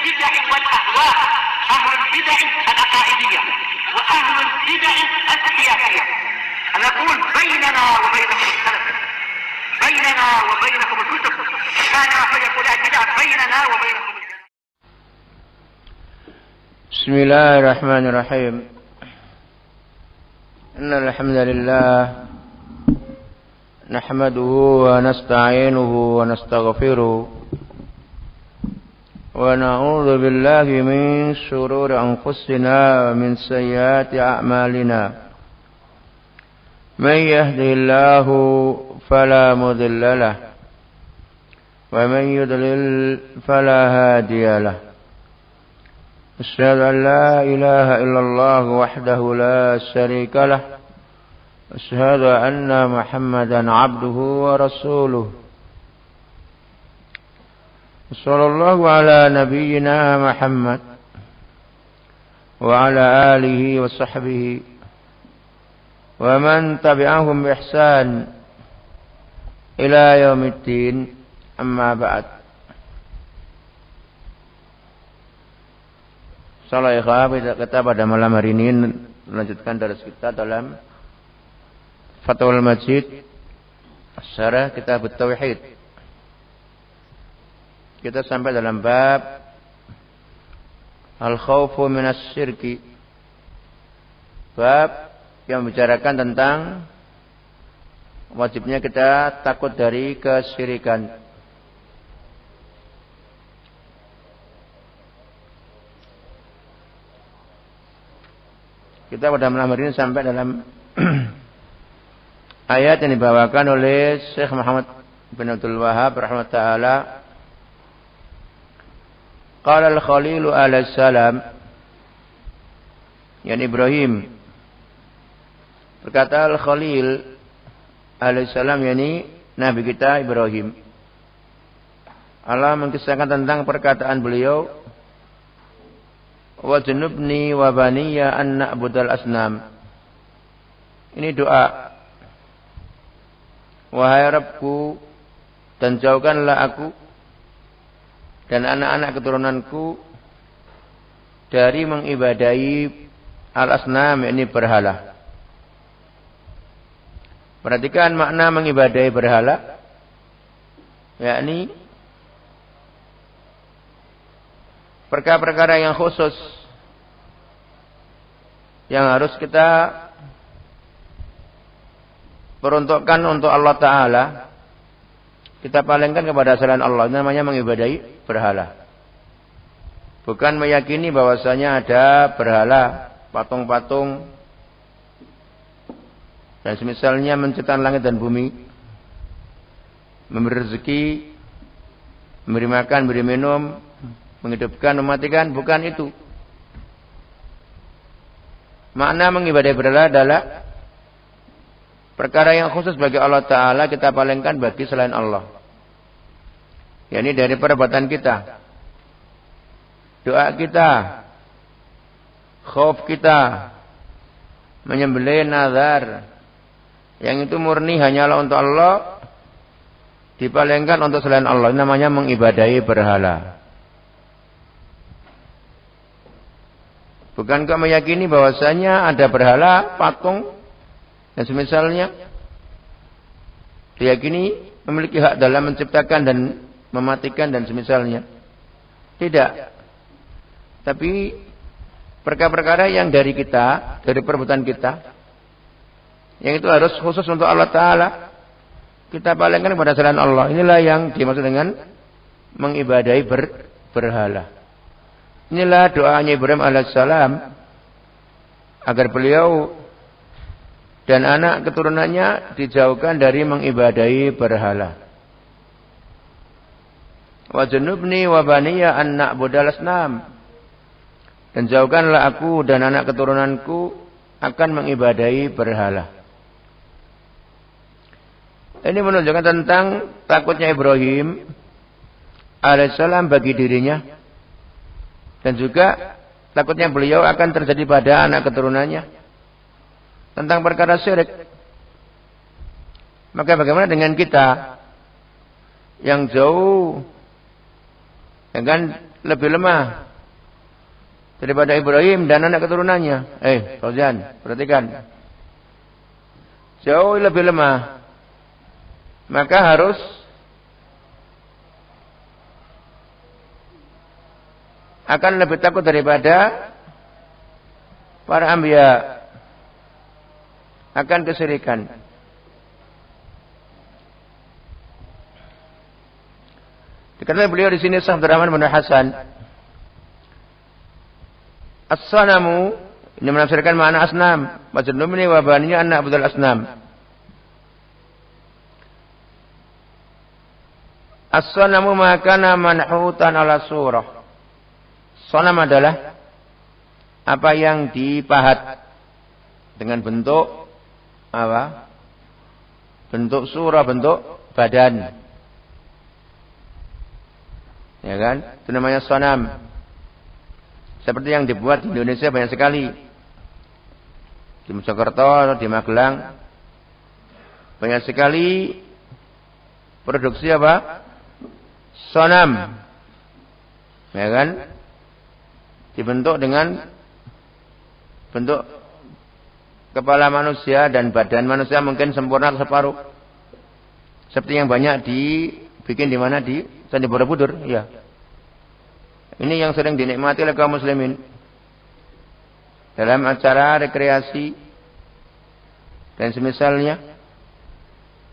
البدع والأهواء، أهل البدع العقائدية وأهل البدع السياسية. أنا أقول بيننا وبينكم السلف، بيننا وبينكم الكتب، كان فيقول البدع بيننا وبينكم. بسم الله الرحمن الرحيم. إن الحمد لله نحمده ونستعينه ونستغفره ونعوذ بالله من شرور أنفسنا ومن سيئات أعمالنا. من يهده الله فلا مضل له ومن يضلل فلا هادي له. أشهد أن لا إله إلا الله وحده لا شريك له. أشهد أن محمدا عبده ورسوله. صلى الله على نبينا محمد وعلى آله وصحبه ومن تبعهم بإحسان إلى يوم الدين. أما بعد. Salah kita pada malam hari ini melanjutkan dari kita dalam Fathul Majid Syarah Kitab Tauhid. Kita sampai dalam bab Al-Khawfu Minas Syirki, bab yang membicarakan tentang wajibnya kita takut dari kesyirikan. Kita pada malam hari ini sampai dalam ayat yang dibawakan oleh Syekh Muhammad bin Abdul Wahhab rahimahullah ta'ala. Qala al-Khalilu alaihi salam, yang Ibrahim berkata, Al-Khalil alaihi salam, yakni Nabi kita Ibrahim. Allah mengisahkan tentang perkataan beliau, wa junubni wa baniya an na'budal asnam. Ini doa, wahai Rabbku, dan jauhkanlah aku dan anak-anak keturunanku dari mengibadahi al-asnam, yakni berhala. Perhatikan makna mengibadahi berhala, yakni perkara-perkara yang khusus yang harus kita peruntukkan untuk Allah Ta'ala, kita palingkan kepada selain Allah. Ini namanya mengibadahi berhala. Bukan meyakini bahwasanya ada berhala, patung-patung, dan semisalnya menciptakan langit dan bumi, memberi rezeki, memberi makan, memberi minum, menghidupkan, mematikan. Bukan itu. Makna mengibadahi berhala adalah perkara yang khusus bagi Allah Ta'ala kita palingkan bagi selain Allah. yakni dari perbuatan kita, doa kita, khauf kita, menyembelih nazar, yang itu murni hanyalah untuk Allah, dipalingkan untuk selain Allah. Ini namanya mengibadahi berhala. Bukankah meyakini bahwasanya ada berhala, patung, dan semisalnya, diyakini memiliki hak dalam menciptakan dan mematikan dan semisalnya? Tidak. Tapi perkara-perkara yang dari kita, dari perbuatan kita, yang itu harus khusus untuk Allah Ta'ala, kita palingkan kepada selain Allah. Inilah yang dimaksud dengan mengibadahi berhala. Inilah doanya Ibrahim alaihissalam agar beliau dan anak keturunannya dijauhkan dari mengibadahi berhala. Wa junubni wa baniya an na'budal asnam. Dan jauhkanlah aku dan anak keturunanku akan mengibadahi berhala. Ini menunjukkan tentang takutnya Ibrahim alaihissalam bagi dirinya, dan juga takutnya beliau akan terjadi pada anak keturunannya tentang perkara syirik. Maka bagaimana dengan kita yang jauh Ya kan lebih lemah daripada Ibrahim dan anak keturunannya. Fauzan, perhatikan. Jauh lebih lemah. Maka harus akan lebih takut daripada para anbiya akan kesyirikan. Dikatakan beliau di sini Syekh Abdurrahman bin Hasan, as-sanamu ini menafsirkan makna asnam, majnun ini wabaninya anak Abdul Asnam. As-sanamu makana manhutan ala surah. Sanam adalah apa yang dipahat dengan bentuk apa? Bentuk surah, bentuk badan. Ya kan? Itu namanya sanam. Seperti yang dibuat di Indonesia banyak sekali. Di Mojokerto, di Magelang. Banyak sekali produksi apa? Sanam. Ya kan? Dibentuk dengan bentuk kepala manusia dan badan manusia mungkin sempurna separuh. Seperti yang banyak dibikin di mana? Di Candi Borobudur, ya. Ini yang sering dinikmati oleh kaum muslimin dalam acara rekreasi dan semisalnya.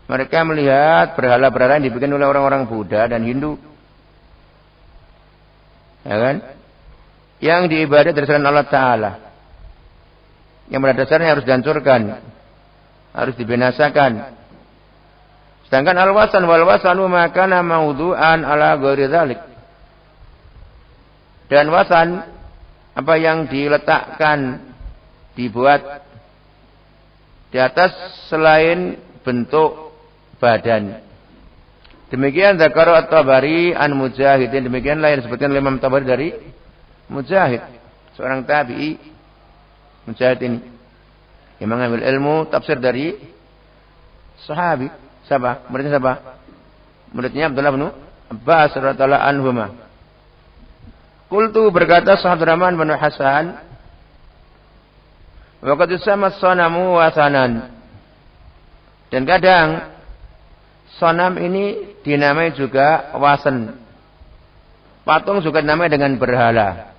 Mereka melihat berhala-berhala yang dibikin oleh orang-orang Buddha dan Hindu, ya kan? Yang diibadat dari selain Allah Ta'ala, yang pada dasarnya harus dihancurkan, harus dibinasakan. Sedangkan al-wasan wal-wasanu makana maudu'an ala ghairi dzalik. Dan wasan apa yang diletakkan, dibuat di atas selain bentuk badan. Demikian Dzakara at-Tabari an Mujahidin, demikianlah yang disebutkan oleh Imam Tabari dari Mujahid, seorang tabi'i. Mujahid ini yang mengambil ilmu tafsir dari sahabi. Siapa? Muridnya siapa? Muridnya Abdullah bin Abbas radhiyallahu anhuma. Qultu, berkata Syekh Abdurrahman bin Hasan, wa qad yusamma as-sanamu wasanan. Dan kadang sanam ini dinamai juga wasan. Patung juga dinamai dengan berhala.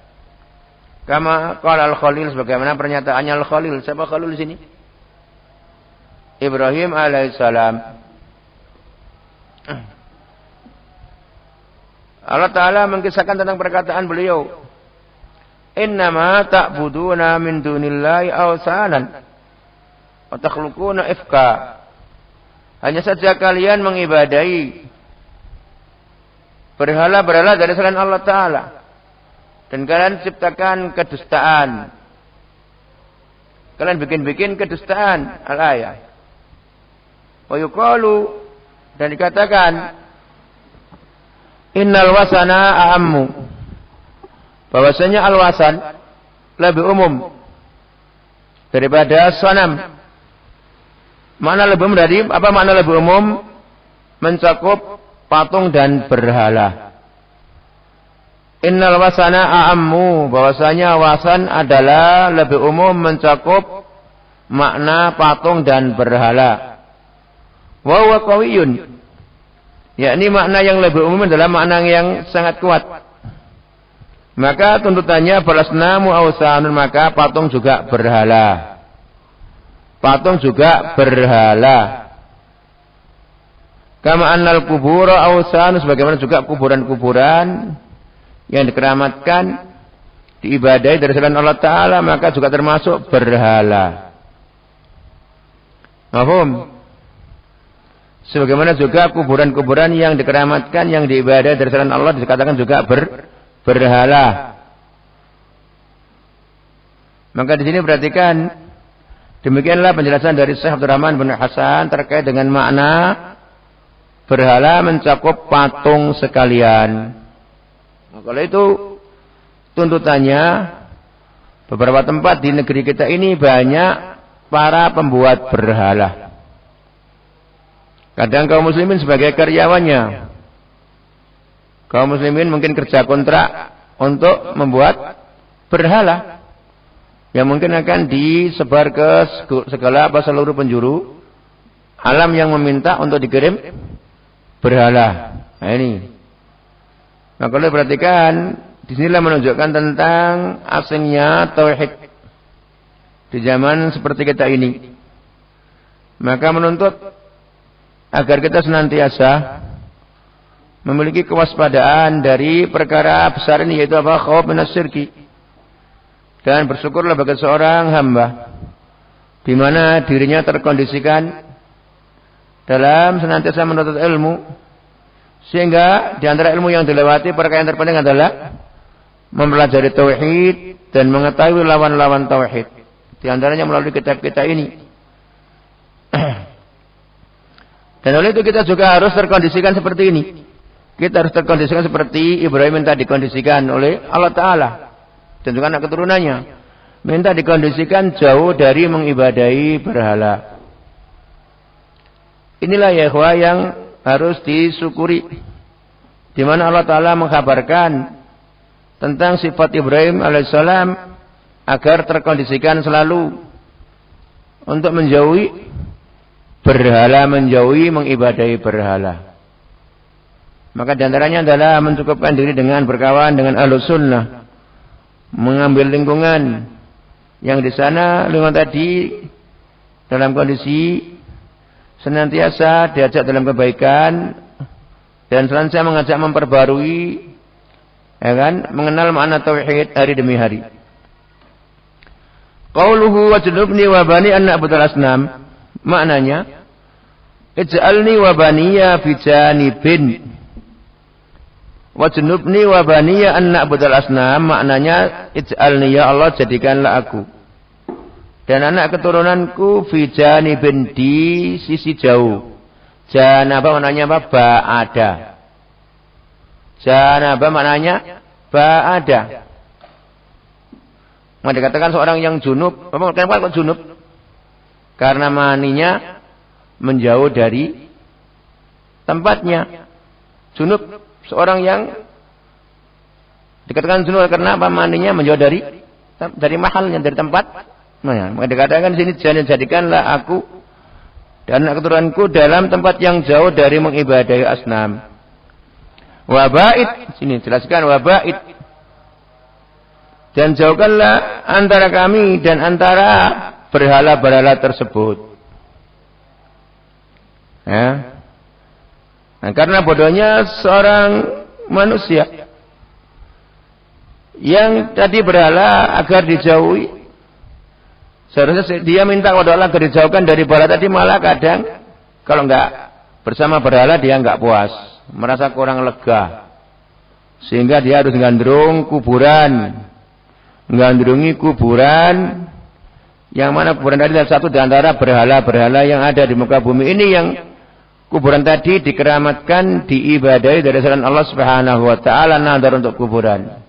Kama qala al-Khalil, sebagaimana pernyataannya al-Khalil. Siapa Khalil di sini? Ibrahim alaihissalam. Allah Ta'ala mengkisahkan tentang perkataan beliau, innama ta'buduna min dunillahi awsanan wa takhluquna ifka. Hanya saja kalian mengibadahi berhala-berhala dari selain Allah Ta'ala, dan kalian ciptakan kedustaan. Kalian bikin-bikin kedustaan. Al-ayah. Wa yuqalu, dan dikatakan, innal wasana a'ammu, bahwasanya al-wasan lebih umum daripada sanam. Mana lebih umum dari apa? Makna lebih umum mencakup patung dan berhala. Innal wasana a'ammu, bahwasanya wasan adalah lebih umum mencakup makna patung dan berhala. Wa huwa qawiyyun, yakni makna yang lebih umum adalah makna yang sangat kuat. Maka tuntutannya balasnamu awsanun, maka patung juga berhala. Patung juga berhala. Kama annal kubura awsan, sebagaimana juga kuburan-kuburan yang dikeramatkan, diibadahi dari selain Allah Ta'ala, maka juga termasuk berhala. Mahfum? Sebagaimana juga kuburan-kuburan yang dikeramatkan, yang diibadahi dari selain Allah, dikatakan juga berhala. Maka di sini perhatikan, demikianlah penjelasan dari Syekh Abdurrahman bin Hasan terkait dengan makna berhala mencakup patung sekalian. Nah, kalau itu tuntutannya, beberapa tempat di negeri kita ini banyak para pembuat berhala. Kadang kaum muslimin sebagai karyawannya, Kaum muslimin mungkin kerja kontrak untuk membuat berhala yang mungkin akan disebar ke segala seluruh penjuru alam yang meminta untuk dikirim berhala. Nah ini. Nah kalau perhatikan, disinilah menunjukkan tentang asingnya tauhid di zaman seperti kita ini. Maka menuntut agar kita senantiasa memiliki kewaspadaan dari perkara besar ini, yaitu apa? Khauf minas syirki. Dan bersyukurlah bagi seorang hamba di mana dirinya terkondisikan dalam senantiasa menuntut ilmu, sehingga di antara ilmu yang dilewati perkara yang terpenting adalah mempelajari tauhid dan mengetahui lawan-lawan tauhid. Di antaranya melalui kitab-kitab ini. Dan oleh itu kita juga harus terkondisikan seperti ini. Kita harus terkondisikan seperti Ibrahim minta dikondisikan oleh Allah Ta'ala. Dan juga anak keturunannya. Minta dikondisikan jauh dari mengibadahi berhala. Inilah ya ikhwah yang harus disyukuri. Di mana Allah Ta'ala mengkhabarkan tentang sifat Ibrahim alaihissalam agar terkondisikan selalu untuk menjauhi berhala, menjauhi mengibadahi berhala. Maka diantaranya adalah mencukupkan diri dengan berkawan dengan Ahlus Sunnah, mengambil lingkungan yang di sana lingkungan tadi dalam kondisi senantiasa diajak dalam kebaikan dan senantiasa mengajak memperbarui, ya kan, mengenal makna tauhid hari demi hari. Qauluhu wajnubni wa bani an na'budal asnam, maknanya ij'alni wa baniya fi janibin. Wajnubni wa baniya an na'budal asnam, maknanya ij'alni ya Allah jadikanlah aku dan anak keturunanku fi janibin, di sisi jauh. Janaba maknanya apa? Ba'ada. Janaba maknanya ba'ada. Maka dikatakan seorang yang junub, kenapa kok junub? Karena maninya menjauh dari tempatnya. Junub seorang yang dikatakan junub karena apa? Maninya menjauh dari mahalnya, dari tempat. Nah, maka dikatakan di sini jadikanlah aku dan anak keturunanku dalam tempat yang jauh dari mengibadahi asnam. Wabait, sini jelaskan wabait. Dan jauhkanlah antara kami dan antara berhala-berhala tersebut. Ya. Nah, karena bodohnya seorang manusia yang tadi berhala agar dijauhi, seharusnya dia minta kepada Allah agar dijauhkan dari berhala tadi, malah kadang kalau enggak bersama berhala dia enggak puas, merasa kurang lega, sehingga dia harus gandrung kuburan, menggandrungi kuburan, yang mana kuburan tadi adalah satu di antara berhala-berhala yang ada di muka bumi ini, yang kuburan tadi dikeramatkan, diibadahi dari selain Allah Subhanahu wa taala, nadar untuk kuburan.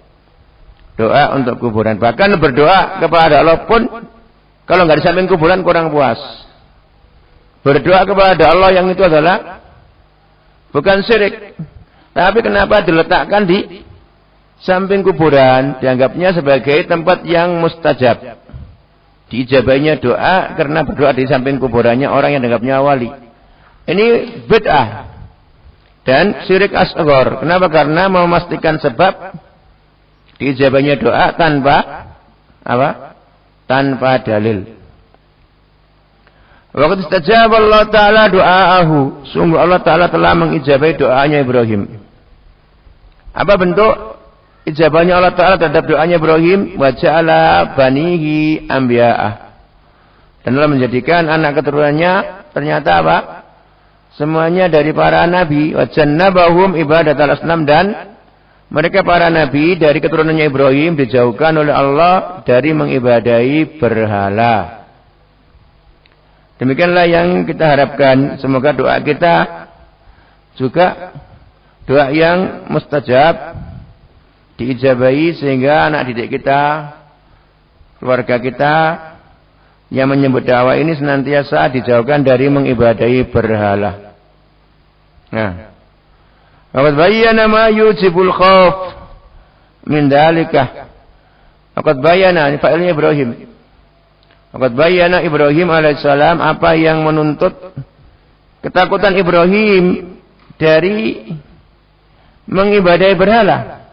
Doa untuk kuburan. Bahkan berdoa kepada Allah pun kalau enggak di samping kuburan kurang puas. Berdoa kepada Allah yang itu adalah bukan syirik. Tapi kenapa diletakkan di samping kuburan? Dianggapnya sebagai tempat yang mustajab. Diijabahnya doa karena berdoa di samping kuburannya orang yang dianggapnya wali. Ini bid'ah dan syirik asghar. Kenapa? Karena memastikan sebab diijabahnya doa tanpa apa? Tanpa dalil. Waqad istajaba Allah Ta'ala doa'ahu. Sungguh Allah Ta'ala telah mengijabahi doanya Ibrahim. Apa bentuk ijabahnya Allah Ta'ala terhadap doanya Ibrahim? Wa ja'ala banihi anbiya'ah. Dan Allah menjadikan anak keturunannya ternyata apa? Semuanya dari para nabi. Wa jannabahum ibadatal asnam, dan mereka para nabi dari keturunannya Ibrahim dijauhkan oleh Allah dari mengibadahi berhala. Demikianlah yang kita harapkan. Semoga doa kita juga doa yang mustajab, diijabahi, sehingga anak didik kita, keluarga kita yang menyebut dakwah ini senantiasa dijauhkan dari mengibadahi berhala. Nah, Waqad bayyana ma yujibul khauf min dalika. Waqad bayyana ini fa'ilnya Ibrahim. Waqad bayyana Ibrahim alaihissalam apa yang menuntut ketakutan Ibrahim dari mengibadahi berhala.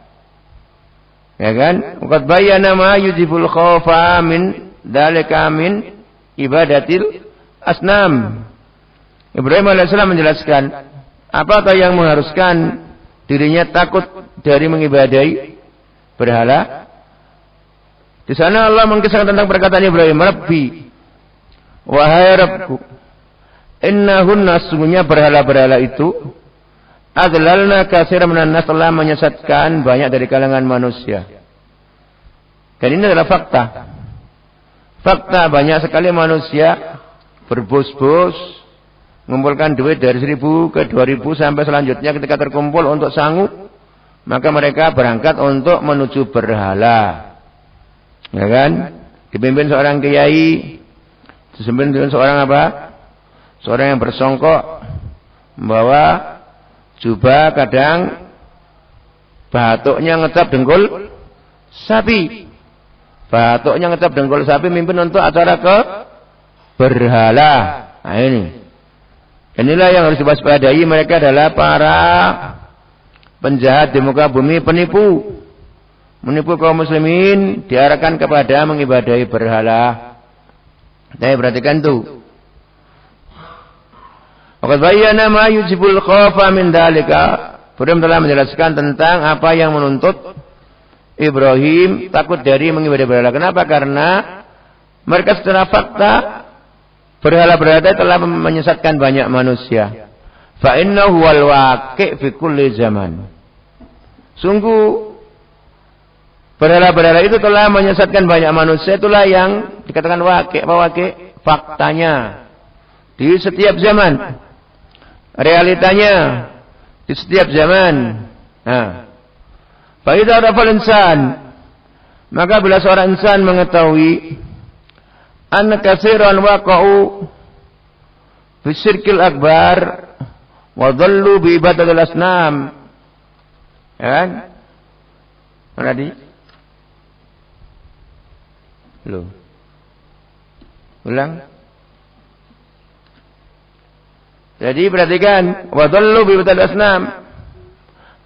Ya kan? Waqad bayyana ma yujibul khaufa min dalika min ibadatil asnam. Ibrahim alaihissalam menjelaskan apa yang mengharuskan dirinya takut dari mengibadahi berhala. Di sana Allah mengisahkan tentang perkataan Ibrahim, Rabbi, wahai Rabbku, innahunna sungguhnya berhala-berhala itu adlalna katsiran minan nas, telah menyesatkan banyak dari kalangan manusia. Dan ini adalah fakta. Fakta, banyak sekali manusia berbos-bos mengumpulkan duit dari 1.000 ke 2.000 sampai selanjutnya ketika terkumpul untuk sanggup, maka mereka berangkat untuk menuju berhala. Ya kan? Dipimpin seorang kiai, dipimpin seorang apa? Seorang yang bersongkok, membawa jubah, kadang batuknya ngecap dengkul sapi. Batuknya ngecap dengkul sapi, mimpin untuk acara ke berhala. Nah ini. Inilah yang harus diwaspadai, mereka adalah para penjahat di muka bumi, penipu. Menipu kaum muslimin, diarahkan kepada mengibadahi berhala. Saya perhatikan tuh. Waqad bayyana ma yujibul khaufa min dalika. Ibrahim telah menjelaskan tentang apa yang menuntut Ibrahim takut dari mengibadahi berhala. Kenapa? Karena mereka secara fakta berhala-berhala telah menyesatkan banyak manusia. Fa innahu wal waqi' fi kulli zaman. Sungguh berhala-berhala itu telah menyesatkan banyak manusia. Itulah yang dikatakan waqi'. Apa waqi'? Faktanya. Di setiap zaman. Realitanya. Di setiap zaman. Nah. Fa'idha rafal insan. Maka bila seorang insan mengetahui anna katsiran waqa'u fi syirkil akbar wa dhallu bi ibadatil asnam. Ya kan? Mana di? Loh. Ulang. Jadi perhatikan, wa dhallu bi ibadatil asnam.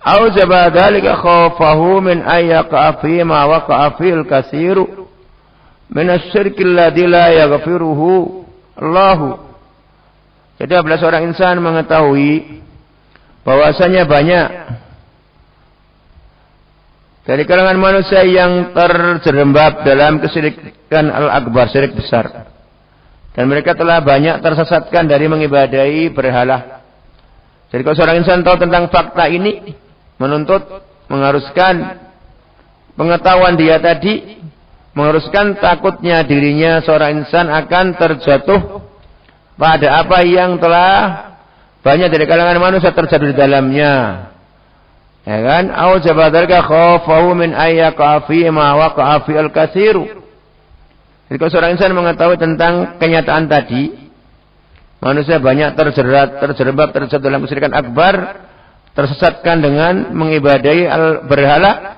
Aujaba dzalika khaufahu min ayyaqa fi ma waqa'a fil katsiru min asy-syirki alladzi la yaghfiruhu Allah. Jadi apabila seorang insan mengetahui bahwasanya banyak dari kalangan manusia yang terjerembab dalam kesyirikan al-akbar, syirik besar, dan mereka telah banyak tersesatkan dari mengibadahi berhala. Jadi kalau seorang insan tahu tentang fakta ini, menuntut, mengharuskan pengetahuan dia tadi, mengharuskan takutnya dirinya seorang insan akan terjatuh pada apa yang telah banyak dari kalangan manusia terjatuh di dalamnya. Ya kan? Au jabadalka khaufahu min ayyaqa fi ma waqa'a fi al-katsiru. Jadi kalau seorang insan mengetahui tentang kenyataan tadi, manusia banyak terjerembab terjatuh dalam kesyirikan akbar, tersesatkan dengan mengibadahi berhala.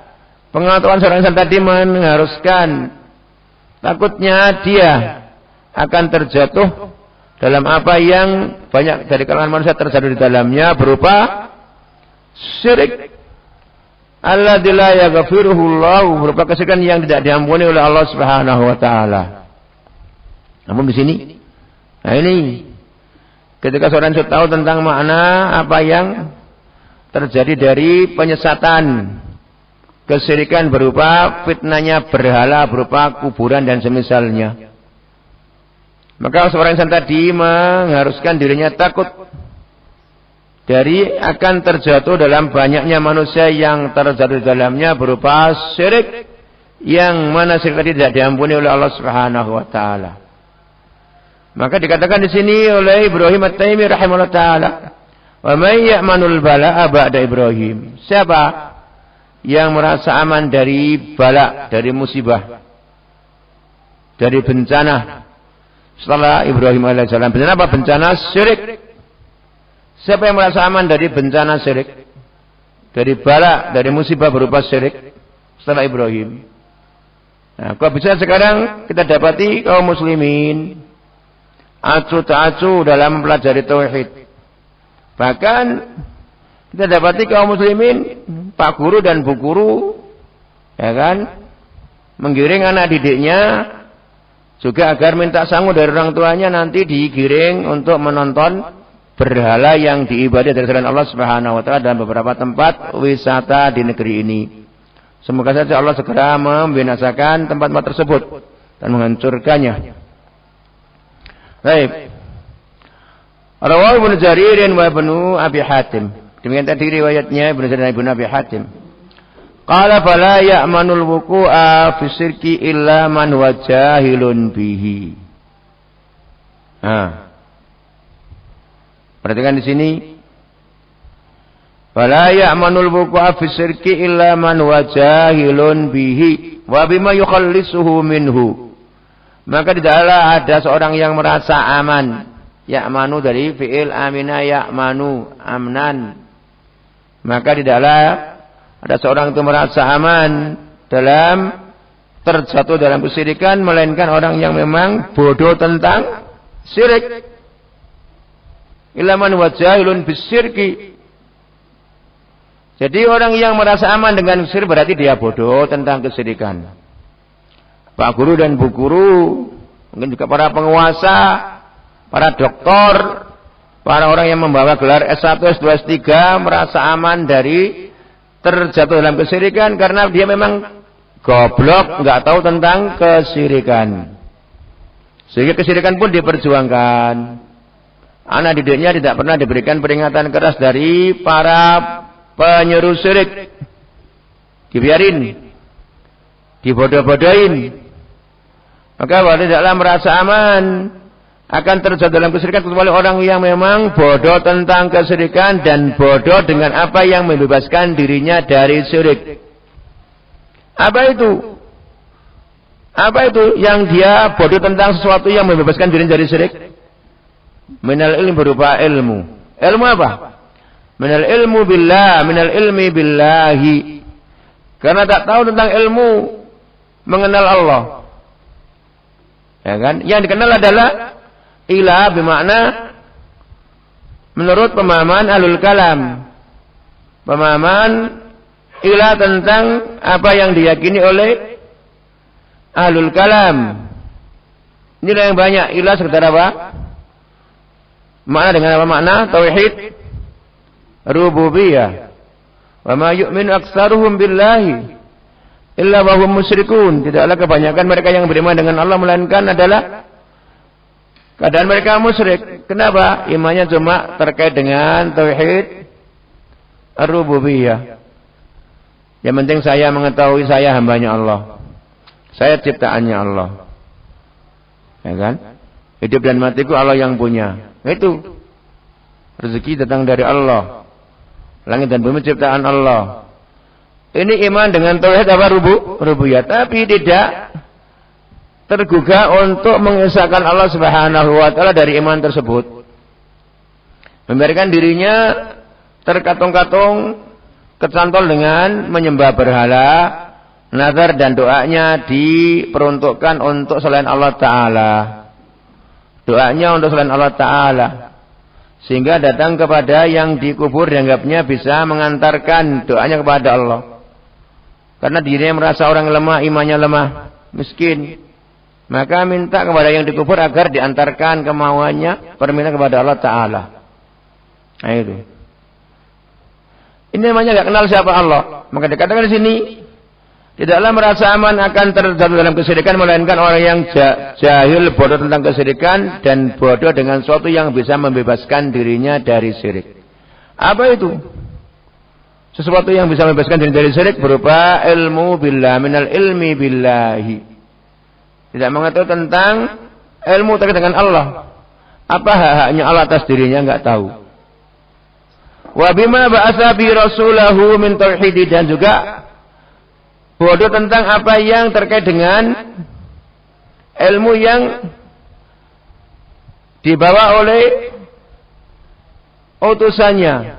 Pengetahuan seorang insan tadi mengharuskan takutnya dia akan terjatuh dalam apa yang banyak dari kalangan manusia terjatuh di dalamnya, berupa syirik alladzi la yaghfiruhu Allah, berupa kesyirikan yang tidak diampuni oleh Allah Subhanahu wa taala. Namun di sini, nah ini ketika seorang insan tahu tentang makna apa yang terjadi dari penyesatan kesyirikan berupa fitnahnya berhala, berupa kuburan dan semisalnya, maka seorang insan tadi mengharuskan dirinya takut dari akan terjatuh dalam banyaknya manusia yang terjatuh di dalamnya berupa syirik yang mana syirik tadi tidak diampuni oleh Allah Subhanahu wa taala. Maka dikatakan di sini oleh Ibrahim At-Taimi rahimahullah taala, wa may ya'manul bala'a ba'da Ibrahim. Siapa yang merasa aman dari bala, dari musibah, dari bencana setelah Ibrahim alaihissalam? Bencana apa? Bencana syirik. Siapa yang merasa aman dari bencana syirik? dari bala, dari musibah berupa syirik setelah Ibrahim. Nah, kok bisa sekarang kita dapati kaum muslimin acu tak acu dalam mempelajari tauhid. Bahkan kita dapati kaum muslimin, pak guru dan bu guru, ya kan, menggiring anak didiknya juga agar minta sangu dari orang tuanya nanti digiring untuk menonton berhala yang diibadati dari selain Allah Subhanahu wa taala dalam beberapa tempat wisata di negeri ini. Semoga saja Allah segera membinasakan tempat-tempat tersebut dan menghancurkannya. Baik. Rawahu Ibnu Jarir wa Ibnu Abi Hatim. Demikian tadi riwayatnya Ibnu Jarir dan Ibnu Abi Hatim. Qala fala ya'manul wuqu'a fi syirki illa man wajahilun bihi. Perhatikan di sini. Fala ya'manul wuqu'a fi syirki illa man wajahilun bihi wa bima yukhallisuhu minhu. Maka tidaklah ada seorang yang merasa aman. Ya'manu dari fi'il amina ya'manu, amnan. Maka tidaklah ada seorang itu merasa aman dalam terjatuh dalam kesyirikan, melainkan orang yang memang bodoh tentang syirik. Illa man wajahilun bisyirki. Jadi orang yang merasa aman dengan syirik berarti dia bodoh tentang kesyirikan. Pak guru dan bu guru, mungkin juga para penguasa, para doktor, para orang yang membawa gelar S1, S2, S3 merasa aman dari terjatuh dalam kesyirikan karena dia memang goblok, nggak tahu tentang kesyirikan. Sehingga kesyirikan pun diperjuangkan. Anak didiknya tidak pernah diberikan peringatan keras dari para penyeru syirik. Dibiarin, dibodoh-bodohin. Maka bahwa tidaklah merasa aman akan terjatuh dalam kesyirikan kecuali orang yang memang bodoh tentang kesyirikan dan bodoh dengan apa yang membebaskan dirinya dari syirik. Apa itu? Apa itu yang dia bodoh tentang sesuatu yang membebaskan dirinya dari syirik? Minal ilmi berupa ilmu. Ilmu apa? Minal ilmu billah, minal ilmi billahi. Karena tak tahu tentang ilmu mengenal Allah. Ya kan? Yang dikenal adalah ilah bermakna menurut pemahaman ahlul kalam. Pemahaman ilah tentang apa yang diyakini oleh ahlul kalam. Inilah yang banyak. Ilah sekedar apa? Makna dengan apa makna? Tauhid rububiyah. Wa ma yu'minu aktsaruhum billahi illa wa hum musyrikun. Tidaklah kebanyakan mereka yang beriman dengan Allah melainkan adalah keadaan mereka musyrik. Kenapa? Imannya cuma terkait dengan tauhid ar-rububiyah. Yang penting saya mengetahui saya hambanya Allah. Saya ciptaannya Allah. Ya kan? Hidup dan matiku Allah yang punya. Itu. Rezeki datang dari Allah. Langit dan bumi ciptaan Allah. Ini iman dengan tauhid apa rububiyah, tapi tidak tergugah untuk mengesahkan Allah Subhanahu wa taala dari iman tersebut. Membiarkan dirinya terkatung-katung, kecantol dengan menyembah berhala, nazar dan doanya diperuntukkan untuk selain Allah taala. Doanya untuk selain Allah taala. Sehingga datang kepada yang dikubur dianggapnya bisa mengantarkan doanya kepada Allah. Karena dirinya merasa orang lemah, imannya lemah, miskin. Maka minta kepada yang dikubur agar diantarkan kemauannya, permintaan kepada Allah Ta'ala. Nah itu. Ini namanya gak kenal siapa Allah. Maka dikatakan di sini, tidaklah merasa aman akan terjatuh dalam kesyirikan, melainkan orang yang jahil, bodoh tentang kesyirikan, dan bodoh dengan sesuatu yang bisa membebaskan dirinya dari syirik. Apa itu? Sesuatu yang bisa membebaskan diri dari syirik berupa ilmu billah, minal ilmi billahi. Tidak mengetahui tentang ilmu terkait dengan Allah. Apa hak-haknya Allah atas dirinya enggak tahu. Wa bima ba'atsa bi rasulahu min tauhidi, dan juga bodoh tentang apa yang terkait dengan ilmu yang dibawa oleh utusannya.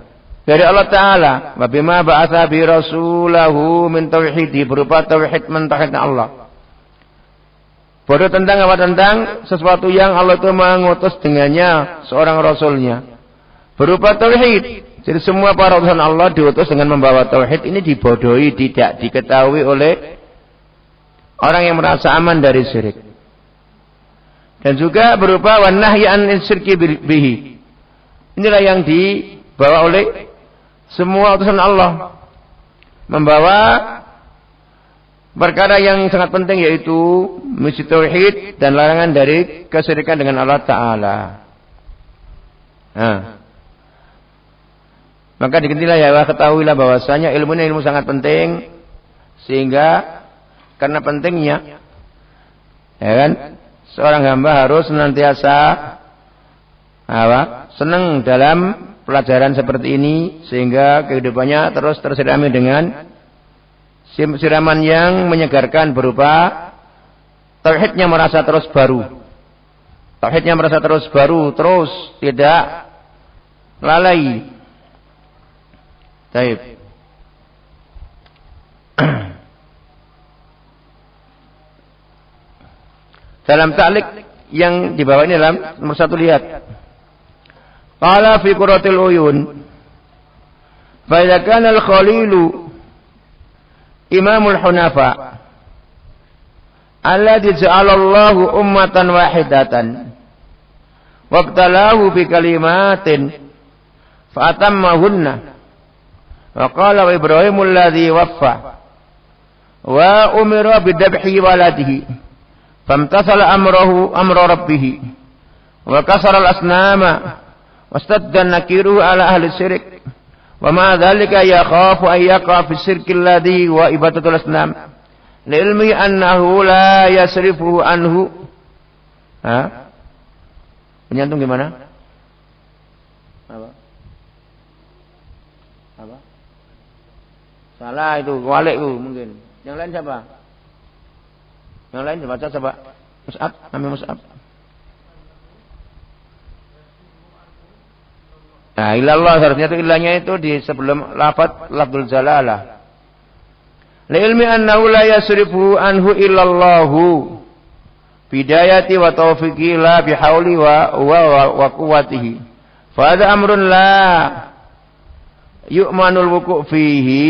dari Allah Ta'ala. Wa bima ba'atha bi rasulahu min tauhidi, berupa tauhid mentauhidkan Allah. Baru tentang apa? Tentang sesuatu yang Allah itu mengutus dengannya seorang rasulnya. Berupa tauhid. Jadi semua para utusan Allah diutus dengan membawa tauhid. Ini dibodohi, tidak diketahui oleh orang yang merasa aman dari syirik. Dan juga berupa wa nahyi an syirki bihi. Inilah yang dibawa oleh semua utusan Allah. Membawa perkara yang sangat penting, yaitu misi tauhid dan larangan dari kesyirikan dengan Allah Ta'ala. Nah, maka diketahuilah ya, ketahuilah bahwasanya ilmu ini ilmu sangat penting, sehingga karena pentingnya, ya kan, seorang hamba harus senantiasa senang dalam pelajaran seperti ini, sehingga kehidupannya terus tersirami dengan siraman yang menyegarkan berupa tauhidnya merasa terus baru. Tauhidnya merasa terus baru, terus tidak lalai. Baik. Dalam ta'liq yang di bawah ini dalam nomor 1 lihat. Qala fi qurratil uyun. Fa idza kana al-khalilu imamul hunafa alladhi ja'ala Allahu ummatan wahidatan wabtalahu bi kalimatin fa atammahunna. Wa qala wa Ibrahimul ladzi waffa wa umira bidabhi waladihi famtathala amra rabbih wa kasara al-asnama wastadda nakiruhu ala ahli syirik wa ma dzalika yakhafu an yaqa fi syirki alladhi wa ibadatul asnam lilmi annahu la yasrifuhu anhu. Penyantum gimana? Apa? Salah itu, walik itu mungkin. Yang lain siapa? Yang lain dibaca coba. Mus'ab, namanya Mus'ab. Nah, ilallah seharusnya itu ilahnya itu di sebelum lafadzul jalalah. La ilmi annahu la yasrifu anhu illallahu bidayati wa taufiqi la bihauli wa quwwatihi. Fa hadha amrun la yu'manul wuku' fihi.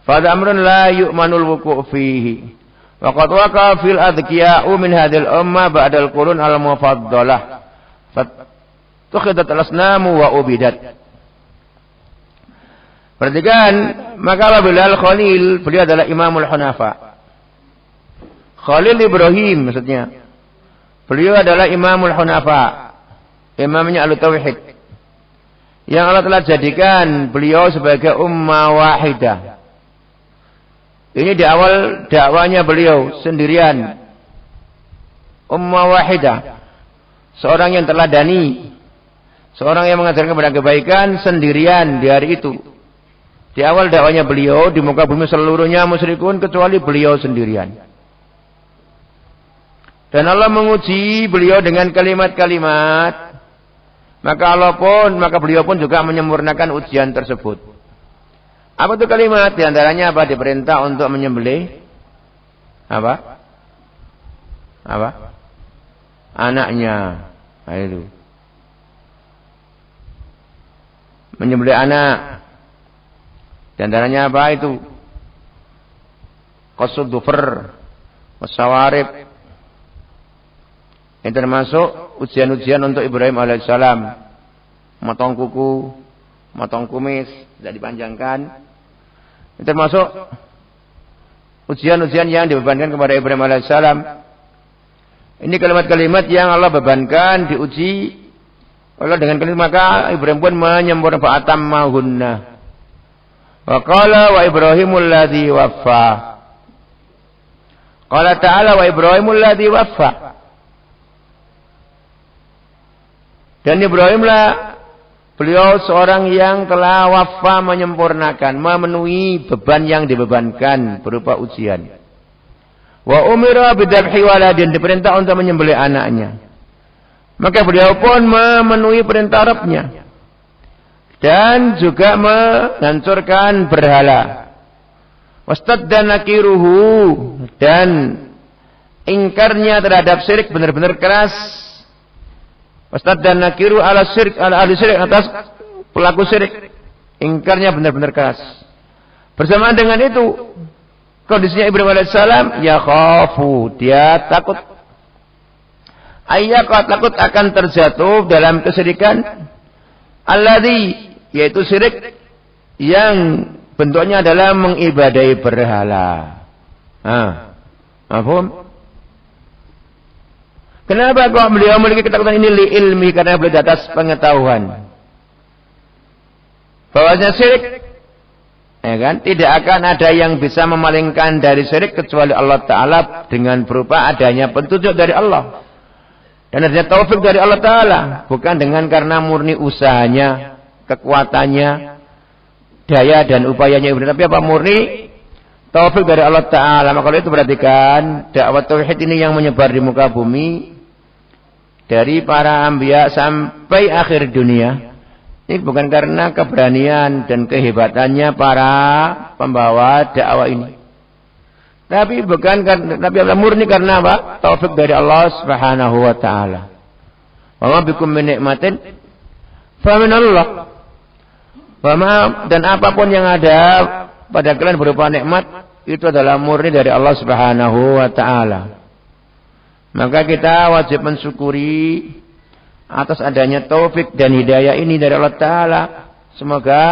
Fa hadha amrun la yu'manul wuku' fihi. Wa qad waqa fil adqiya'u min hadhil umma ba'dal qurun al mufaddalah. Tukhidat al-asnamu wa ubidat. Perhatikan, maka apabila Al-Khalil, beliau adalah Imamul Hunafa. Khalil Ibrahim maksudnya. Beliau adalah Imamul Hunafa. Imamnya Al-Tauhid. Yang Allah telah jadikan beliau sebagai ummah wahidah. Ini di awal dakwanya beliau sendirian. Ummah wahidah. Seorang yang teladani. Seorang yang mengajarkan kepada kebaikan sendirian di hari itu. Di awal dakwanya beliau, di muka bumi seluruhnya musyrikun kecuali beliau sendirian. Dan Allah menguji beliau dengan kalimat-kalimat. Maka beliau pun juga menyempurnakan ujian tersebut. Apa itu kalimat? Di antaranya apa? Diperintah untuk menyembelih apa? Anaknya. Nah, itu. Menyembelih anak. Di antaranya apa itu? Qasud dhufr, wasawarib. Ini termasuk ujian-ujian untuk Ibrahim alaihissalam. Motong kuku, motong kumis, tidak dipanjangkan. Ini termasuk ujian-ujian yang dibebankan kepada Ibrahim alaihissalam. Ini kalimat-kalimat yang Allah bebankan, diuji Allah dengan kalimat, maka Ibrahim pun menyempurnakan fa'atammahunna. Wa qala wa Ibrahimul ladzi waffa. Qala ta'ala wa Ibrahimul ladzi waffa. Dan Ibrahimlah beliau seorang yang telah waffa, menyempurnakan, memenuhi beban yang dibebankan berupa ujian. Wa umira bidabhi waladin, diperintah untuk menyembelih anaknya. Maka beliau pun memenuhi perintah Rabbnya. dan juga menghancurkan berhala. Wastadda nakiruhu, dan ingkarnya terhadap syirik benar-benar keras. Wastadda nakiru ala syirik, ala ahli syirik, atas pelaku syirik, ingkarnya benar-benar keras. Bersamaan dengan itu, kondisinya Ibrahim alaihissalam, ya khafu, dia takut. Takut akan terjatuh dalam kesyirikan. Alladzi, yaitu syirik yang bentuknya adalah mengibadahi berhala. Paham? Kenapa kok beliau memiliki ketakutan ini? Li ilmi, karena beliau di atas pengetahuan bahwasanya syirik, ya kan, tidak akan ada yang bisa memalingkan dari syirik kecuali Allah Ta'ala dengan berupa adanya petunjuk dari Allah dan adanya taufik dari Allah Ta'ala, bukan dengan karena murni usahanya, kekuatannya, daya dan upayanya, tapi apa? Murni taufik dari Allah Ta'ala. Maka itu perhatikan, dakwah tauhid ini yang menyebar di muka bumi dari para anbiya sampai akhir dunia, ini bukan karena keberanian dan kehebatannya para pembawa dakwah ini, tapi bukan karena, tapi murni karena apa? Taufik dari Allah Subhanahu wa Ta'ala. Wa ma bikum min nikmatin fa min Allah. Dan apapun yang ada pada kalian berupa nikmat, itu adalah murni dari Allah Subhanahu wa Ta'ala. Maka kita wajib mensyukuri atas adanya taufik dan hidayah ini dari Allah Ta'ala. Semoga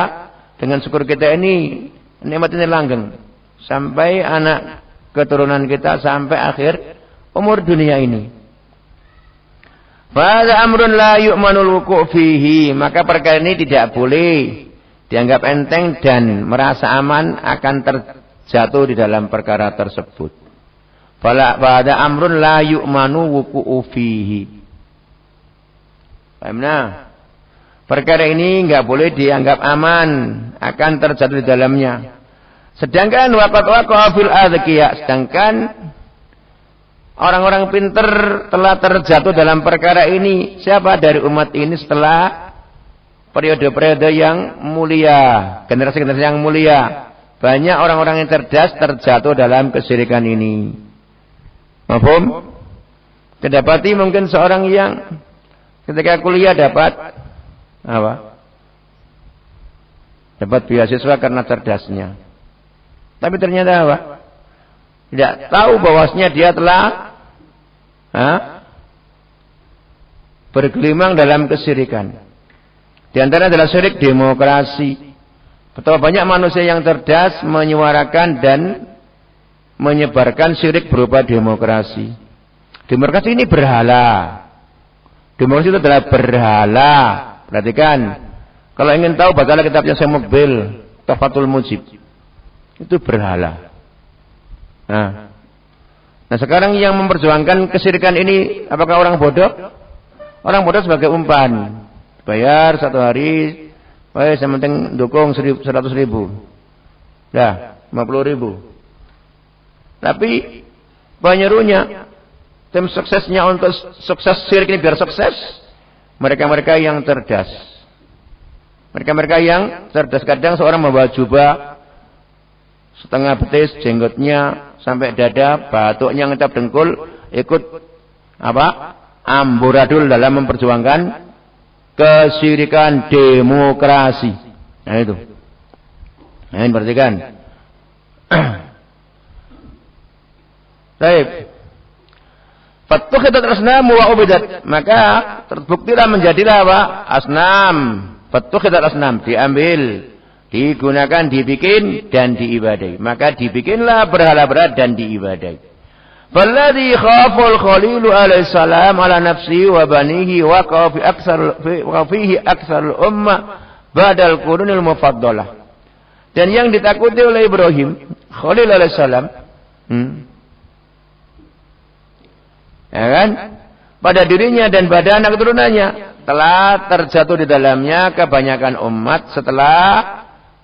dengan syukur kita ini, nikmat ini langgeng sampai anak keturunan kita, sampai akhir umur dunia ini. Fa amrun la yu'manul wuqu' fihi, maka perkara ini tidak boleh dianggap enteng dan merasa aman akan terjatuh di dalam perkara tersebut. Pada amrun la yu'manu wuku'u fihi. Paham? Perkara ini enggak boleh dianggap aman akan terjatuh di dalamnya. Sedangkan waqat waqa'a fil adzkiya, sedangkan orang-orang pintar telah terjatuh dalam perkara ini. Siapa dari umat ini setelah periode-periode yang mulia, generasi-generasi yang mulia, banyak orang-orang yang cerdas terjatuh dalam kesyirikan ini. Mafhum? Kedapati mungkin seorang yang ketika kuliah dapat apa? Dapat beasiswa karena cerdasnya. Tapi ternyata apa? Tidak tahu bahwasanya dia telah bergelimang dalam kesyirikan. Di antara adalah syirik demokrasi. Betapa banyak manusia yang cerdas menyuarakan dan menyebarkan syirik berupa demokrasi. Demokrasi ini berhala. Demokrasi itu adalah berhala. Perhatikan. Kalau ingin tahu, bacalah kitabnya Syekh Muqbil, Tuhfatul Mujib. Itu berhala. Nah, sekarang yang memperjuangkan kesyirikan ini, apakah orang bodoh? Orang bodoh sebagai umpan. Bayar satu hari, yang penting dukung 100.000. Dah, 50.000. Tapi penyerunya, tim suksesnya untuk sukses syirik ini biar sukses, mereka-mereka yang cerdas. Mereka-mereka yang cerdas. Kadang seorang membawa jubah setengah betis, jenggotnya sampai dada, batuknya ngecap dengkul, ikut amburadul dalam memperjuangkan kesyirikan demokrasi. Nah itu. Nah ini perhatikan. Baik. Fattukhidat asnam wa ubidat. Maka terbuktilah menjadilah apa? Asnam. Fattukhidat asnam. Diambil, digunakan, dibikin dan diibadai. Maka dibikinlah berhala-berhala dan diibadai. Falladhi khafal Khalilu alaihi salam ala nafsi wa banihi wa fihi aksarul ummah badal qurunil mufaddalah. Dan yang ditakuti oleh Ibrahim Khalil alaihi salam, ya kan, pada dirinya dan pada anak keturunannya telah terjatuh di dalamnya kebanyakan umat setelah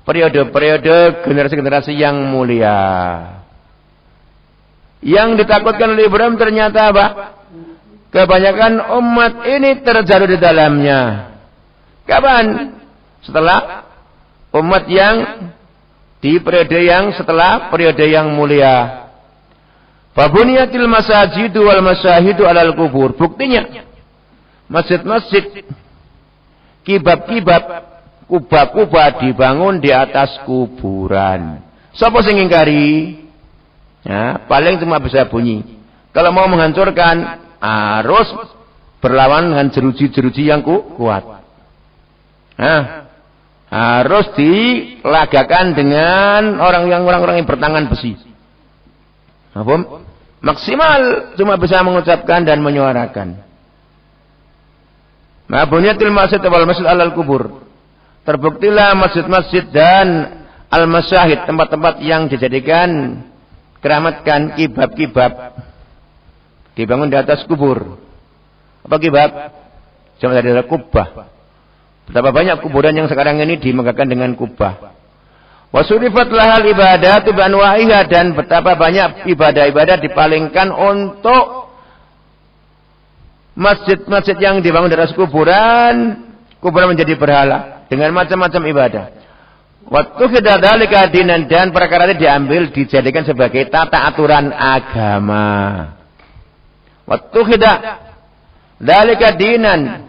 periode-periode generasi-generasi yang mulia. Yang ditakutkan oleh Ibrahim ternyata apa? Kebanyakan umat ini terjatuh di dalamnya. Kapan? setelah umat yang di periode yang setelah periode yang mulia. Fabuniyatil masajidu wal masyahidu alal kubur. Buktinya masjid-masjid, kibab-kibab, kubah-kubah dibangun di atas kuburan. Siapa sing ngingkari? Ya, paling cuma bisa bunyi. Kalau mau menghancurkan harus berlawan dengan jeruji-jeruji yang kuat. Nah, harus dilagakan dengan orang-orang yang bertangan besi. Apa? Maksimal cuma bisa mengucapkan dan menyuarakan. Ma'buniyatil masjid wal masjid alal kubur. Terbuktilah masjid-masjid dan al-masyahid, tempat-tempat yang dijadikan keramatkan, kibab-kibab dibangun di atas kubur. Apa kibab? Cuma dari kubah. Betapa banyak kuburan yang sekarang ini dimegahkan dengan kubah. Wasurifat lahal ibadatu bi anwa'iha, dan betapa banyak ibadah-ibadah dipalingkan untuk masjid-masjid yang dibangun di atas kuburan. Kuburan menjadi berhala dengan macam-macam ibadah. Waktu kita dalika dinan, dan perkara ini diambil dijadikan sebagai tata aturan agama. Waktu kita dalika dinan.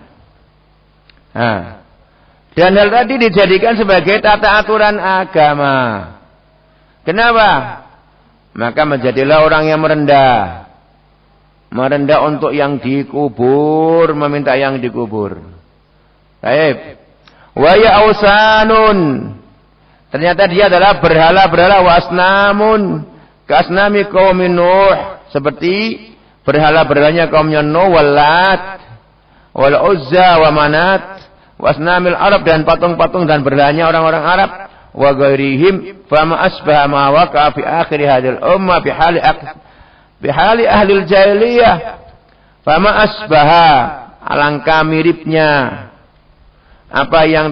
Dan hal tadi dijadikan sebagai tata aturan agama. Kenapa? Maka menjadilah orang yang merendah. Merendah untuk yang dikubur, meminta yang dikubur. Baik. Wa ya ausanun. Ternyata dia adalah berhala-berhala wasnamun. Kasnami qaumin Nuh. Seperti berhala-berhalanya kaumnya Nuh, Walat, Wal Uzza, wa Manat. Wasnamil Arab, dan patung-patung dan berhalanya orang-orang Arab. Wa ghairihim fama asbaha ma waqa'a fi akhir hadhil ummah bi hali ahli jahiliyah. Fama asbaha, alangkah miripnya apa yang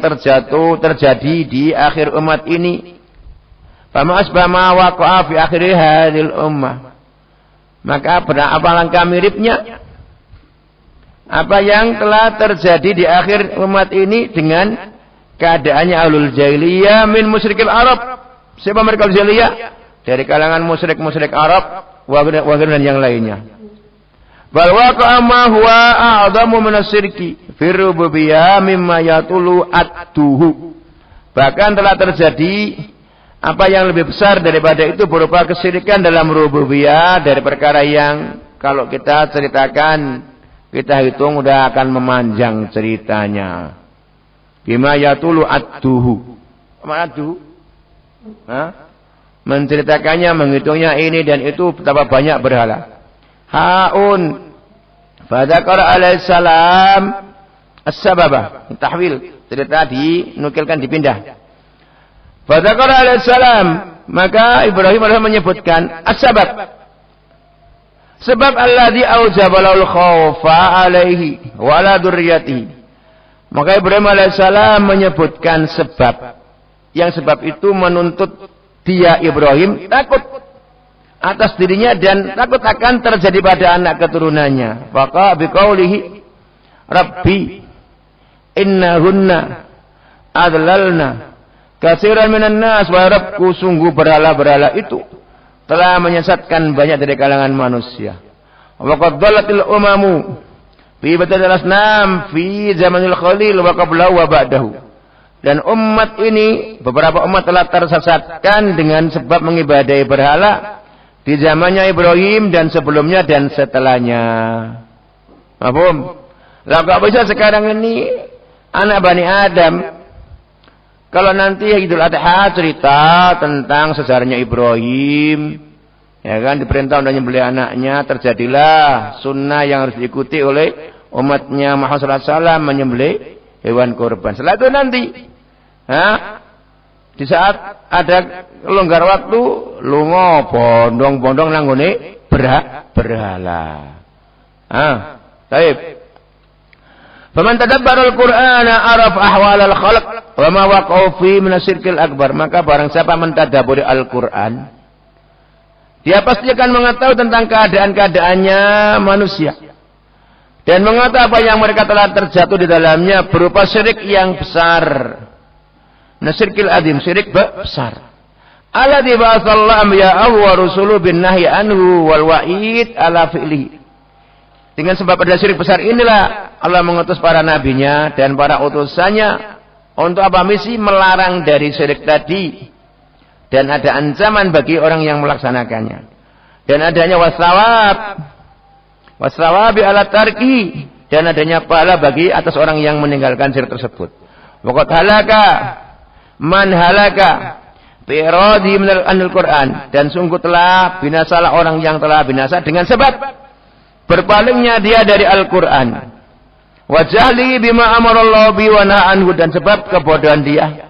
terjadi di akhir umat ini. Fama asbaha ma waqa'a fi akhir hadhil ummah. Maka apa alangkah miripnya apa yang telah terjadi di akhir umat ini dengan keadaannya ahlul jahiliyah min musyrikil Arab. Siapa mereka jahiliyah? Dari kalangan musyrik-musyrik Arab, wagir dan yang lainnya. Bal waqa'a ma huwa a'zamu min asy-syirki fi rububiyyah mimma yatulu adduhu. Bahkan telah terjadi apa yang lebih besar daripada itu berupa kesyirikan dalam rububiyah, dari perkara yang kalau kita ceritakan, kita hitung udah akan memanjang ceritanya. Bima yatulu adduhu. Apa adduhu? Menceritakannya, menghitungnya ini dan itu, betapa banyak berhala. Haun. Fadzakara alaihissalam as-sababa. Tahwil. Cerita dinukilkan, dipindah. Fadzakara alaihissalam. Maka Ibrahim adalah menyebutkan as-sabab. Sebab alladzi aujabalul khaufa alaihi wa ala dzurriyyatihi. Maka Ibrahim alaihissalam menyebutkan sebab. Yang sebab itu menuntut dia Ibrahim takut atas dirinya dan takut akan terjadi pada anak keturunannya. Faqa biqaulihi Rabbi innahunna adlalna katsiran minan nas, wa Rabbku, sungguh berhala-berhala itu telah menyesatkan banyak dari kalangan manusia. Wa qad dhallatil umamu fi ibadatil asnam fi zamanil khalil wa qablahu wa ba'dahu. Dan umat ini, beberapa umat telah tersesatkan dengan sebab mengibadahi berhala di zamannya Ibrahim dan sebelumnya dan setelahnya. Paham? Lah enggak bisa sekarang ini anak Bani Adam, kalau nanti Idul Adha cerita tentang sejarahnya Ibrahim, ya kan, diperintah untuk menyembelih anaknya, terjadilah sunnah yang harus diikuti oleh umatnya Muhammad SAW, menyembelih hewan kurban. Setelah itu nanti, di saat ada longgar waktu, lunga bondong-bondong nanggone berhala. Baik. Faman tadabbara al-Qur'ana araf ahwal al-khalq wa ma waqa'u fi min asy-syirkil akbar. Maka barang siapa mentadabburi Al-Qur'an, dia pasti akan mengetahui tentang keadaan-keadaannya manusia dan mengetahui apa yang mereka telah terjatuh di dalamnya berupa syirik yang besar. Nasyirkil adim, syirik besar. Alladzi ba'atsallahu anbiya'ahu wa rusuluhu bin nahyi anhu wal wa'id ala fi'lihi. Dengan sebab ada syirik besar inilah Allah mengutus para nabinya dan para utusannya untuk apa? Misi melarang dari syirik tadi. Dan ada ancaman bagi orang yang melaksanakannya. Dan adanya wasawabi ala tarki. Dan adanya pahala bagi atas orang yang meninggalkan syirik tersebut. Waqad halaka man halaka bi'iradi minal anil Qur'an. Dan sungguh telah binasalah orang yang telah binasa dengan sebab berpalingnya dia dari Al-Quran. Wajahli bima amarallahu bi wa na'anhu. Dan sebab kebodohan dia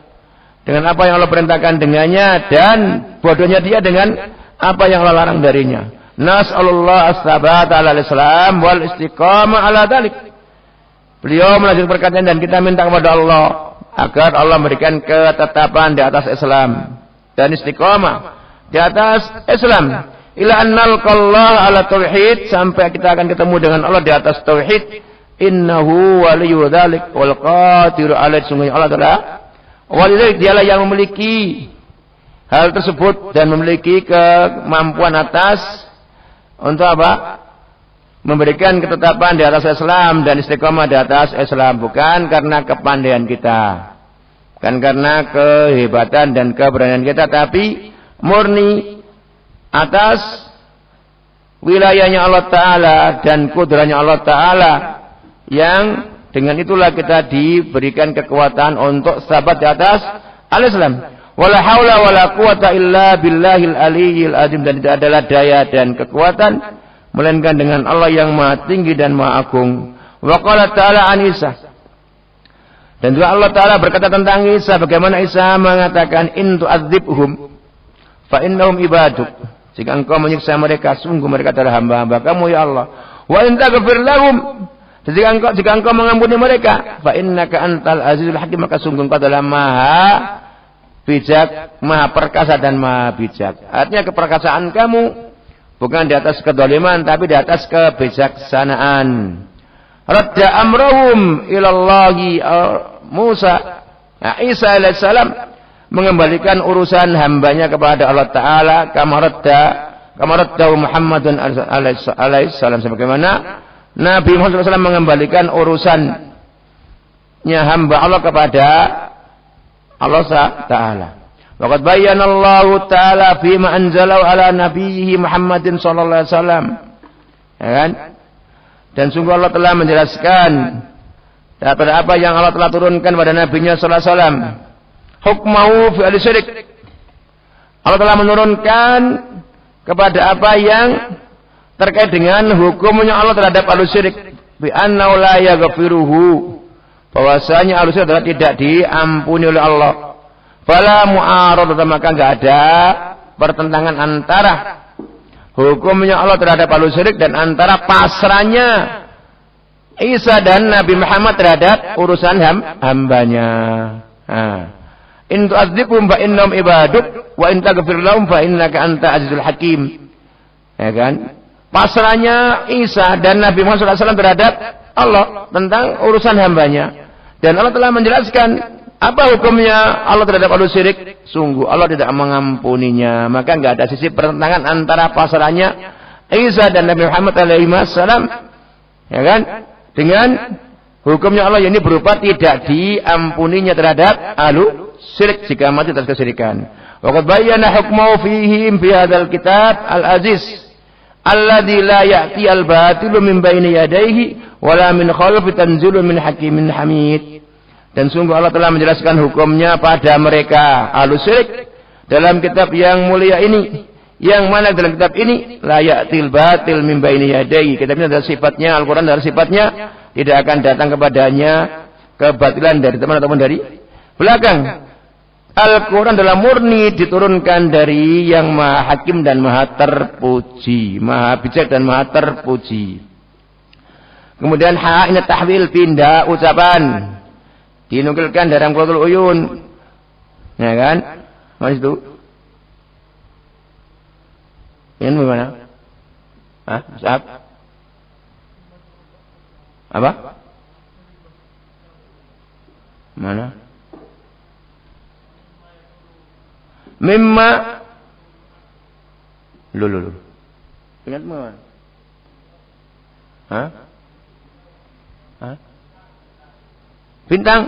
dengan apa yang Allah perintahkan dengannya. Dan bodohnya dia dengan apa yang Allah larang darinya. Nas'alullah as-sabata ala al-islam wal istiqamah ala dhalik. Beliau melanjutkan perkataan dan kita minta kepada Allah agar Allah memberikan ketetapan di atas Islam dan istiqamah di atas Islam. Ila annalqallah ala tauhid, sampai kita akan ketemu dengan Allah di atas tauhid. Innahu waliyyu dzalik wal qadiru alaihi. Sungguh Allah Taala wali, dialah yang memiliki hal tersebut dan memiliki kemampuan atas untuk apa? Memberikan ketetapan di atas Islam dan istiqamah di atas Islam. Bukan karena kepandaian kita, bukan karena kehebatan dan keberanian kita, tapi murni atas wilayahnya Allah Ta'ala dan kudrahnya Allah Ta'ala, yang dengan itulah kita diberikan kekuatan untuk sabat di atas al-Islam. Wala haula wala quwata illa billahil aliyyil azim. Dan tidak adalah daya dan kekuatan melainkan dengan Allah yang Maha Tinggi dan Maha Agung. Wa qala ta'ala an Isa. Dan juga Allah Ta'ala berkata tentang Isa, bagaimana Isa mengatakan in tu'adzibhum fa innahum ibaduk. Jika engkau menyiksa mereka, sungguh mereka adalah hamba-hamba kamu ya Allah. Wa in taghfir lahum, jika engkau mengampuni mereka, fa innaka antal azizul hakim, maka sungguh engkau adalah Maha bijak, Maha perkasa dan Maha bijak. Artinya keperkasaan kamu bukan di atas kedzaliman, tapi di atas kebijaksanaan. Radda amrahum ilallahi Musa. Nah, Isa alaihissalam mengembalikan urusan hambanya kepada Allah Ta'ala. Kamaraddahu Muhammadun alaihissalam. Sebagaimana Nabi Muhammad SAW mengembalikan urusannya hamba Allah kepada Allah Ta'ala. Waqad bayyanallahu ta'ala fima anzalahu ala nabiyhi Muhammadin sallallahu alaihi wasallam. Ya kan? Dan sungguh Allah telah menjelaskan daripada apa yang Allah telah turunkan pada nabinya sallallahu alaihi wasallam. Hukmahu fi al-syirik. Allah telah menurunkan kepada apa yang terkait dengan hukumnya Allah terhadap al-syirik. Bi annahu la yaghfiruhu. Bahwasanya al-syirik adalah tidak diampuni oleh Allah. Fala mu'arad, maka enggak ada pertentangan antara hukumnya Allah terhadap al-syirik dan antara pasrahnya Isa dan Nabi Muhammad terhadap urusan hambanya. In tu'adzibhum fa innahum ibaduk wa in taghfir lahum fa innaka anta azizul hakim. Ya kan? Pasrahnya Isa dan Nabi Muhammad SAW terhadap Allah tentang urusan hambanya. Dan Allah telah menjelaskan apa hukumnya Allah terhadap al-syirik? Sungguh Allah tidak mengampuninya. Maka enggak ada sisi pertentangan antara pasrahnya Isa dan Nabi Muhammad SAW, ya kan? Dengan hukumnya Allah yang ini berupa tidak diampuninya terhadap al-syirik jika mati atas kesyirikan. Wa qad bayyana hukmahu fihim fi hadzal kitab al-aziz alladzi la ya'ti al-batilu min baini yadayhi wala min khalfi tanzilun min hakimin hamid. Dan sungguh Allah telah menjelaskan hukumnya pada mereka al-syirik dalam kitab yang mulia ini, yang mana dalam kitab ini la ya'til batil min baini yadayhi. Kitab ini adalah sifatnya, Al-Qur'an adalah sifatnya tidak akan datang kepadanya kebatilan dari teman ataupun dari belakang. Al-Quran adalah murni diturunkan dari yang Maha Hakim dan Maha terpuji, Maha bijak dan Maha terpuji. Kemudian ini tahwil, pindah ucapan, dinukilkan dari Qurratul Uyun, ya kan? Mas itu, ini bagaimana? Mus'ab? Apa? Mana? Mimma lulu. Ingat mana? Hah? Bintang.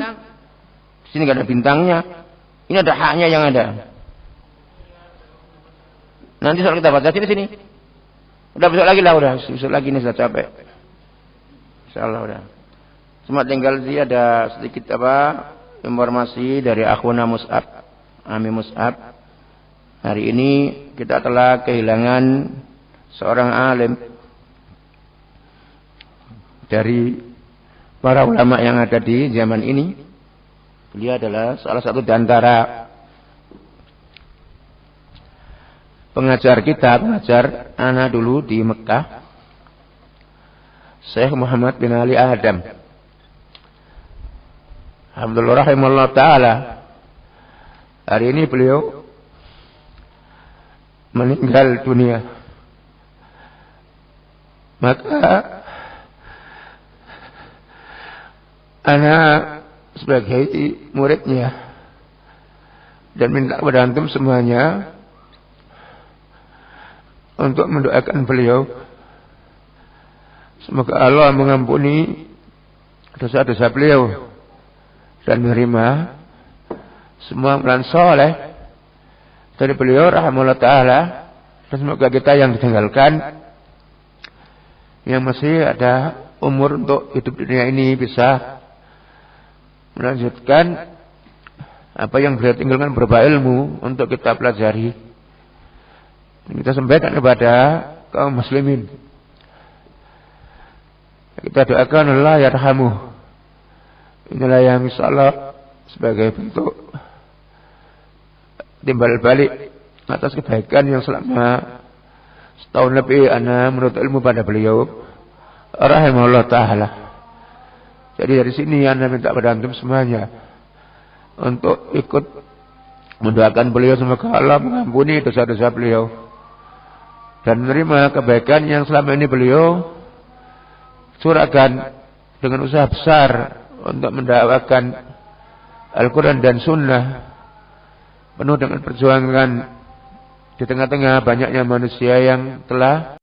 Sini enggak ada bintangnya. Ini ada haknya yang ada. Nanti soal kita baca sini. Udah besok lagi lah, besok lagi ini sudah capek. Insyaallah udah. Cuma tinggal sih ada sedikit informasi dari akhuna Mus'ab, Ami Mus'ab. Hari ini kita telah kehilangan seorang alim dari para ulama yang ada di zaman ini. Beliau adalah salah satu di antara pengajar anak dulu di Mekah, Syekh Muhammad bin Ali Adam. Alhamdulillah rahimahullah ta'ala. Hari ini beliau meninggal dunia. Maka anak sebagai muridnya dan minta kepada antum semuanya untuk mendoakan beliau. Semoga Allah mengampuni dosa-dosa beliau dan menerima semua amalan soleh dari beliau rahimahullah ta'ala. Dan semoga kita yang ditinggalkan, yang masih ada umur untuk hidup dunia ini, bisa melanjutkan apa yang beliau tinggalkan berupa ilmu untuk kita pelajari. Dan kita sampaikan kepada kaum muslimin. Kita doakan Allah yarhamuh. Inilah yang insyaallah sebagai bentuk timbal balik atas kebaikan yang selama setahun lebih ana menuntut ilmu pada beliau rahimahullah ta'ala. Jadi dari sini ana minta pada antum semuanya untuk ikut mendoakan beliau, semoga Allah mengampuni dosa-dosa beliau dan menerima kebaikan yang selama ini beliau curahkan dengan usaha besar untuk mendakwakan Al-Quran dan Sunnah, penuh dengan perjuangan di tengah-tengah banyaknya manusia yang telah